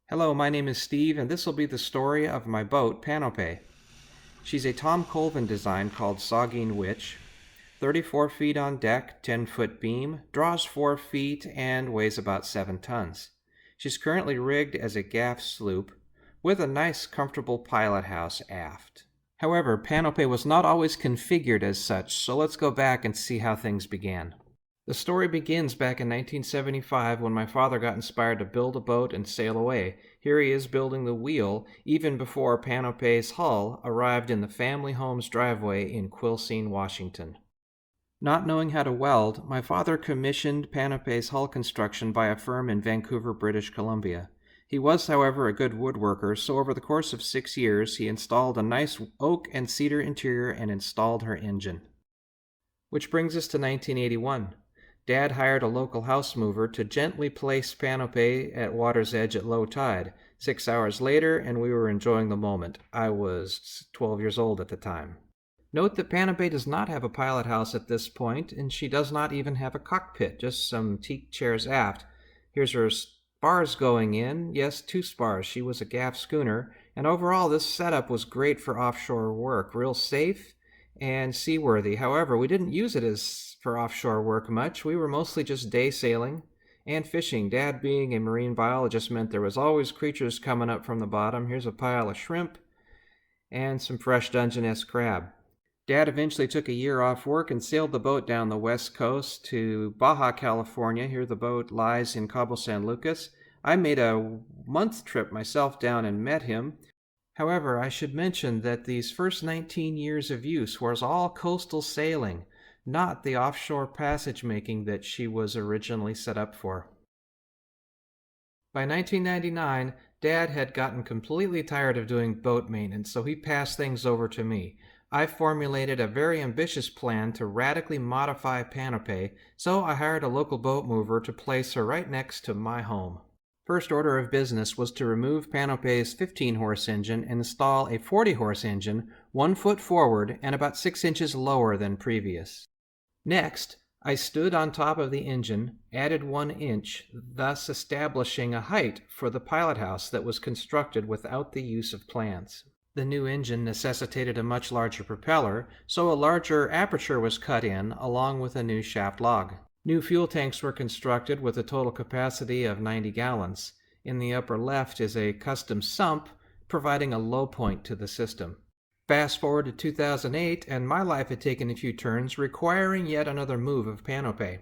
Hello, my name is Steve, and this will be the story of my boat, Panope. She's a Tom Colvin design called Saugeen Witch, 34 feet on deck, 10-foot beam, draws 4 feet, and weighs about 7 tons. She's currently rigged as a gaff sloop, with a nice, comfortable pilot house aft. However, Panope was not always configured as such, so let's go back and see how things began. The story begins back in 1975 when my father got inspired to build a boat and sail away. Here he is building the wheel even before Panope's hull arrived in the family home's driveway in Quilcene, Washington. Not knowing how to weld, my father commissioned Panope's hull construction by a firm in Vancouver, British Columbia. He was, however, a good woodworker, so over the course of 6 years he installed a nice oak and cedar interior and installed her engine. Which brings us to 1981. Dad hired a local house mover to gently place Panope at water's edge at low tide. 6 hours later, and we were enjoying the moment. I was 12 years old at the time. Note that Panope does not have a pilot house at this point, and she does not even have a cockpit, just some teak chairs aft. Here's her spars going in. Yes, 2 spars. She was a gaff schooner, and overall this setup was great for offshore work. Real safe and seaworthy. However, we didn't use it as for offshore work much. We were mostly just day sailing and fishing. Dad, being a marine biologist, meant there was always creatures coming up from the bottom. Here's a pile of shrimp and some fresh Dungeness crab. Dad eventually took a year off work and sailed the boat down the west coast to Baja, California. Here the boat lies in Cabo San Lucas. I made a month trip myself down and met him. However, I should mention that these first 19 years of use was all coastal sailing, not the offshore passage making that she was originally set up for. By 1999, Dad had gotten completely tired of doing boat maintenance, so he passed things over to me. I formulated a very ambitious plan to radically modify Panope, so I hired a local boat mover to place her right next to my home. First order of business was to remove Panope's 15-horse engine and install a 40-horse engine 1 foot forward and about 6 inches lower than previous. Next, I stood on top of the engine, added 1 inch, thus establishing a height for the pilot house that was constructed without the use of plans. The new engine necessitated a much larger propeller, so a larger aperture was cut in along with a new shaft log. New fuel tanks were constructed with a total capacity of 90 gallons. In the upper left is a custom sump, providing a low point to the system. Fast forward to 2008, and my life had taken a few turns, requiring yet another move of Panope.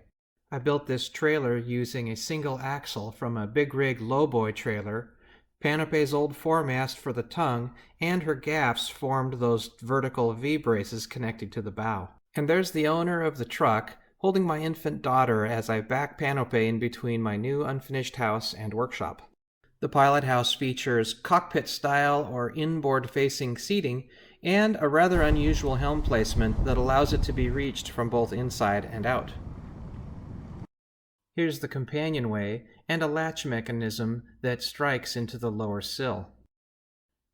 I built this trailer using a single axle from a big rig lowboy trailer. Panope's old foremast for the tongue, and her gaffs formed those vertical V-braces connecting to the bow. And there's the owner of the truck, holding my infant daughter as I back Panope in between my new unfinished house and workshop. The pilot house features cockpit-style or inboard-facing seating and a rather unusual helm placement that allows it to be reached from both inside and out. Here's the companionway and a latch mechanism that strikes into the lower sill.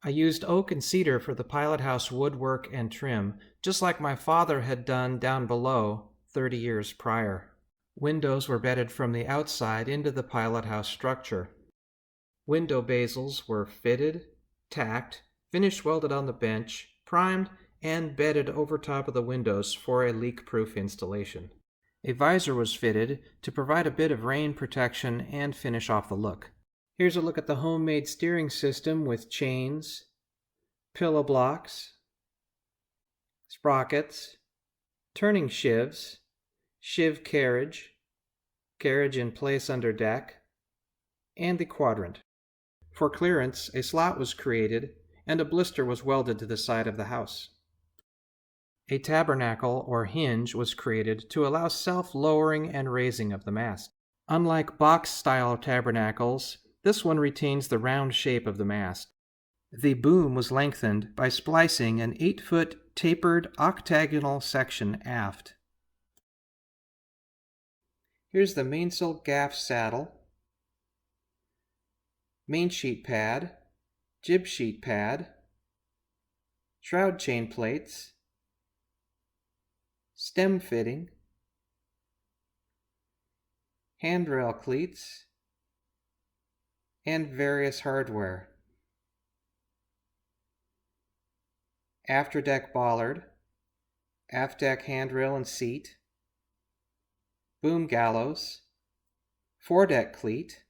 I used oak and cedar for the pilot house woodwork and trim, just like my father had done down below 30 years prior. Windows were bedded from the outside into the pilot house structure. Window basils were fitted, tacked, finish welded on the bench, primed, and bedded over top of the windows for a leak-proof installation. A visor was fitted to provide a bit of rain protection and finish off the look. Here's a look at the homemade steering system with chains, pillow blocks, sprockets, turning shivs, shiv carriage, carriage in place under deck, and the quadrant. For clearance, a slot was created and a blister was welded to the side of the house. A tabernacle or hinge was created to allow self-lowering and raising of the mast. Unlike box-style tabernacles, this one retains the round shape of the mast. The boom was lengthened by splicing an 8-foot tapered octagonal section aft. Here's the mainsail gaff saddle, main sheet pad, jib sheet pad, shroud chain plates, stem fitting, handrail cleats, and various hardware. Afterdeck bollard, aft deck handrail and seat, boom gallows, foredeck cleat,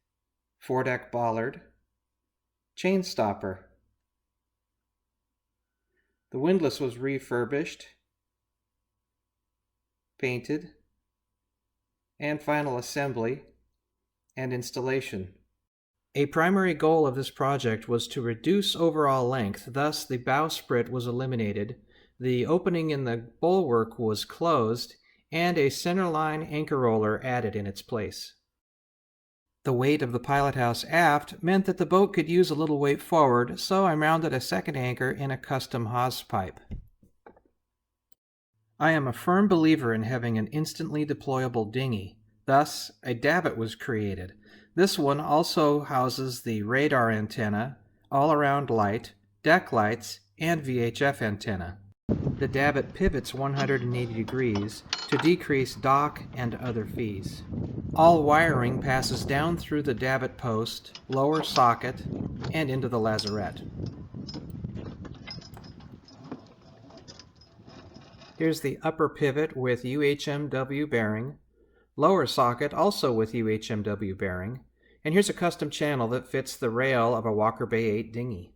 foredeck bollard, chain stopper. The windlass was refurbished, painted, and final assembly and installation. A primary goal of this project was to reduce overall length, thus the bowsprit was eliminated, the opening in the bulwark was closed, and a centerline anchor roller added in its place. The weight of the pilothouse aft meant that the boat could use a little weight forward, so I mounted a second anchor in a custom hawse pipe. I am a firm believer in having an instantly deployable dinghy. Thus, a davit was created. This one also houses the radar antenna, all-around light, deck lights, and VHF antenna. The davit pivots 180 degrees to decrease dock and other fees. All wiring passes down through the davit post, lower socket, and into the lazarette. Here's the upper pivot with UHMW bearing, lower socket also with UHMW bearing, and here's a custom channel that fits the rail of a Walker Bay 8 dinghy.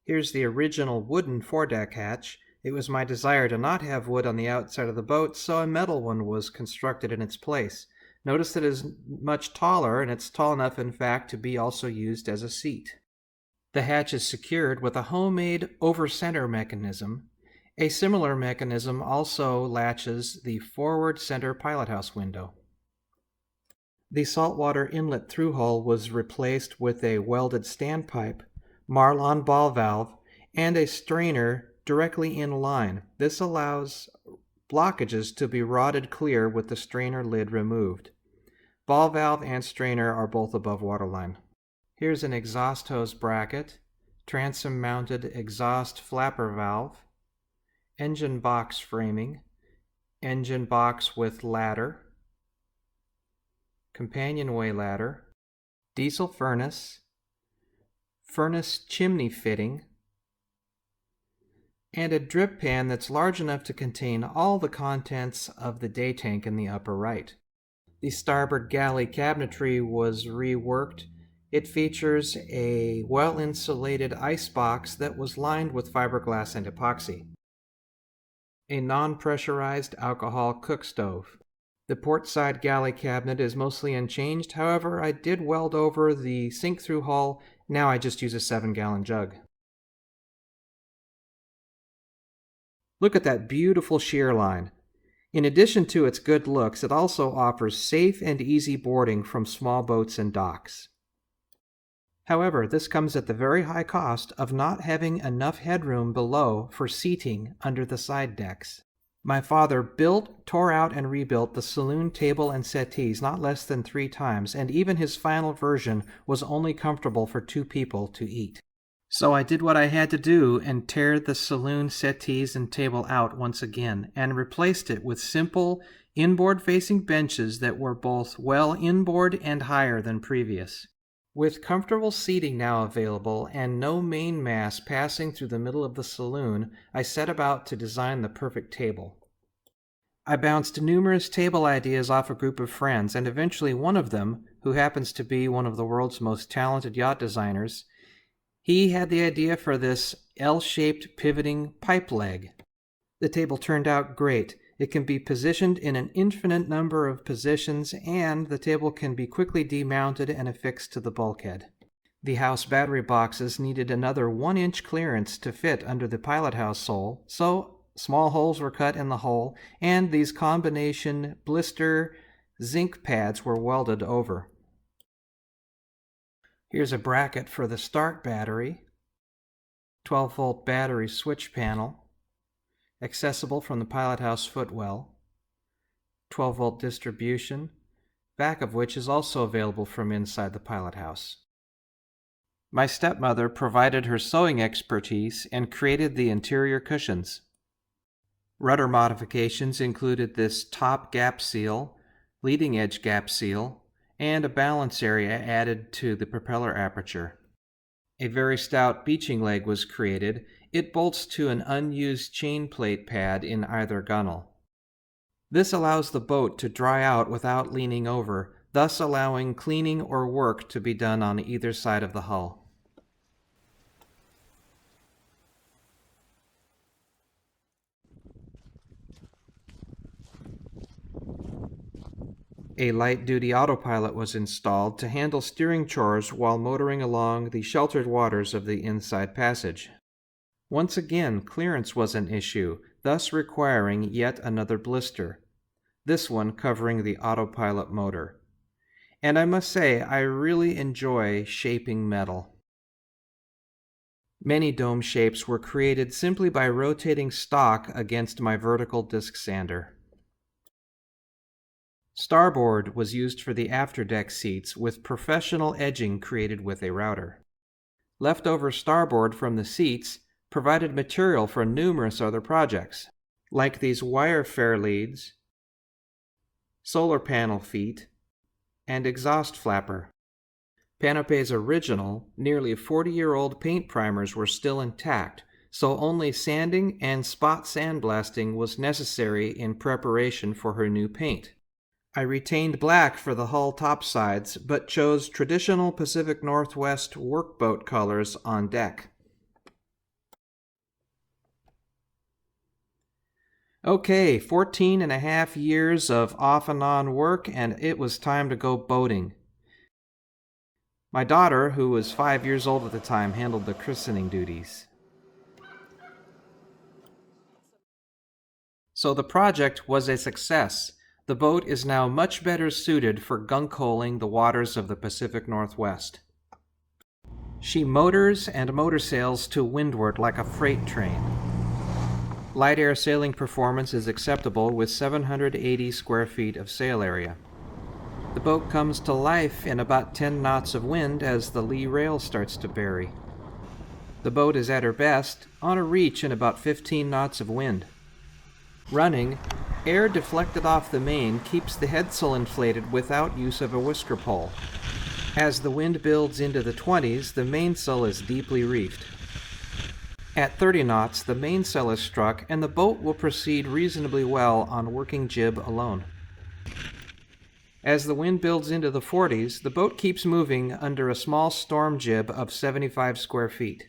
Here's the original wooden foredeck hatch. It was my desire to not have wood on the outside of the boat, so a metal one was constructed in its place. Notice that it is much taller, and it's tall enough, in fact, to be also used as a seat. The hatch is secured with a homemade over-center mechanism. A similar mechanism also latches the forward center pilothouse window. The saltwater inlet through hull was replaced with a welded standpipe, Marlon ball valve, and a strainer directly in line. This allows blockages to be rotted clear with the strainer lid removed. Ball valve and strainer are both above waterline. Here's an exhaust hose bracket, transom-mounted exhaust flapper valve, engine box framing, engine box with ladder, companionway ladder, diesel furnace, furnace chimney fitting, and a drip pan that's large enough to contain all the contents of the day tank in the upper right. The starboard galley cabinetry was reworked. It features a well-insulated ice box that was lined with fiberglass and epoxy. A non-pressurized alcohol cook stove. The port side galley cabinet is mostly unchanged, however I did weld over the sink-through hull. Now I just use a 7-gallon jug. Look at that beautiful shear line. In addition to its good looks, it also offers safe and easy boarding from small boats and docks. However, this comes at the very high cost of not having enough headroom below for seating under the side decks. My father built, tore out, and rebuilt the saloon table and settees not less than 3 times, and even his final version was only comfortable for 2 people to eat. So I did what I had to do and tear the saloon settees and table out once again, and replaced it with simple, inboard-facing benches that were both well inboard and higher than previous. With comfortable seating now available and no main mast passing through the middle of the saloon, I set about to design the perfect table. I bounced numerous table ideas off a group of friends, and eventually one of them, who happens to be one of the world's most talented yacht designers, he had the idea for this L-shaped pivoting pipe leg. The table turned out great. It can be positioned in an infinite number of positions, and the table can be quickly demounted and affixed to the bulkhead. The house battery boxes needed another 1-inch clearance to fit under the pilothouse sole, so small holes were cut in the hull, and these combination blister zinc pads were welded over. Here's a bracket for the start battery, 12-volt battery switch panel, accessible from the pilothouse footwell, 12-volt distribution, back of which is also available from inside the pilothouse. My stepmother provided her sewing expertise and created the interior cushions. Rudder modifications included this top gap seal, leading edge gap seal, and a balance area added to the propeller aperture. A very stout beaching leg was created. It bolts to an unused chain plate pad in either gunnel. This allows the boat to dry out without leaning over, thus allowing cleaning or work to be done on either side of the hull. A light-duty autopilot was installed to handle steering chores while motoring along the sheltered waters of the inside passage. Once again, clearance was an issue, thus requiring yet another blister, this one covering the autopilot motor. And I must say, I really enjoy shaping metal. Many dome shapes were created simply by rotating stock against my vertical disc sander. Starboard was used for the afterdeck seats with professional edging created with a router. Leftover starboard from the seats provided material for numerous other projects, like these wire fair leads, solar panel feet, and exhaust flapper. Panope's original, nearly 40-year-old paint primers were still intact, so only sanding and spot sandblasting was necessary in preparation for her new paint. I retained black for the hull topsides, but chose traditional Pacific Northwest workboat colors on deck. Okay, 14 and a half years of off and on work, and it was time to go boating. My daughter, who was 5 years old at the time, handled the christening duties. So the project was a success. The boat is now much better suited for gunk-holing the waters of the Pacific Northwest. She motors and motor sails to windward like a freight train. Light air sailing performance is acceptable with 780 square feet of sail area. The boat comes to life in about 10 knots of wind as the lee rail starts to bury. The boat is at her best on a reach in about 15 knots of wind. Running, air deflected off the main keeps the headsail inflated without use of a whisker pole. As the wind builds into the 20s, the mainsail is deeply reefed. At 30 knots, the mainsail is struck and the boat will proceed reasonably well on working jib alone. As the wind builds into the 40s, the boat keeps moving under a small storm jib of 75 square feet.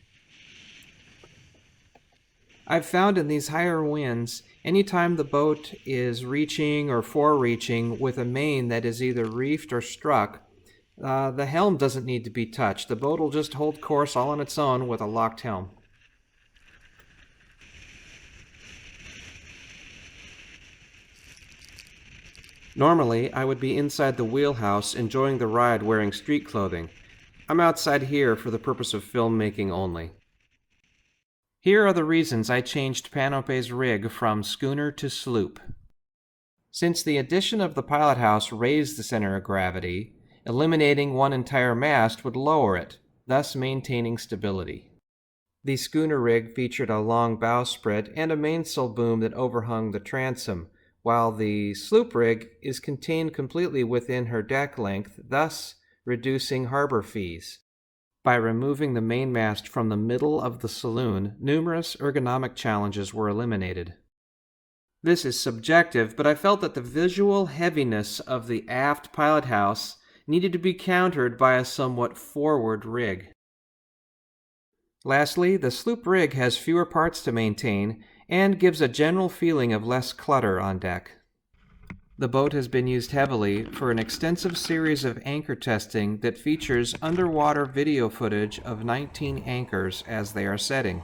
I've found in these higher winds, anytime the boat is reaching or fore-reaching with a main that is either reefed or struck, the helm doesn't need to be touched. The boat will just hold course all on its own with a locked helm. Normally, I would be inside the wheelhouse enjoying the ride wearing street clothing. I'm outside here for the purpose of filmmaking only. Here are the reasons I changed Panope's rig from schooner to sloop. Since the addition of the pilot house raised the center of gravity, eliminating one entire mast would lower it, thus maintaining stability. The schooner rig featured a long bowsprit and a mainsail boom that overhung the transom, while the sloop rig is contained completely within her deck length, thus reducing harbor fees. By removing the mainmast from the middle of the saloon, numerous ergonomic challenges were eliminated. This is subjective, but I felt that the visual heaviness of the aft pilot house needed to be countered by a somewhat forward rig. Lastly, the sloop rig has fewer parts to maintain and gives a general feeling of less clutter on deck. The boat has been used heavily for an extensive series of anchor testing that features underwater video footage of 19 anchors as they are setting.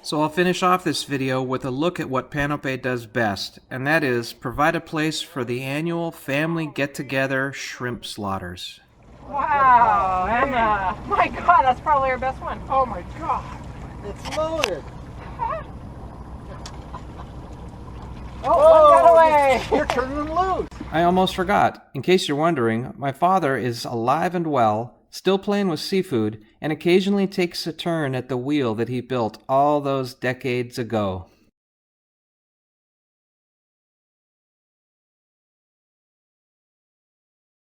So I'll finish off this video with a look at what Panope does best, and that is provide a place for the annual family get-together shrimp slaughters. Wow, Emma! My God, that's probably our best one. Oh my God! It's loaded! Oh, one got away! You're turning them loose! I almost forgot. In case you're wondering, my father is alive and well, still playing with seafood, and occasionally takes a turn at the wheel that he built all those decades ago.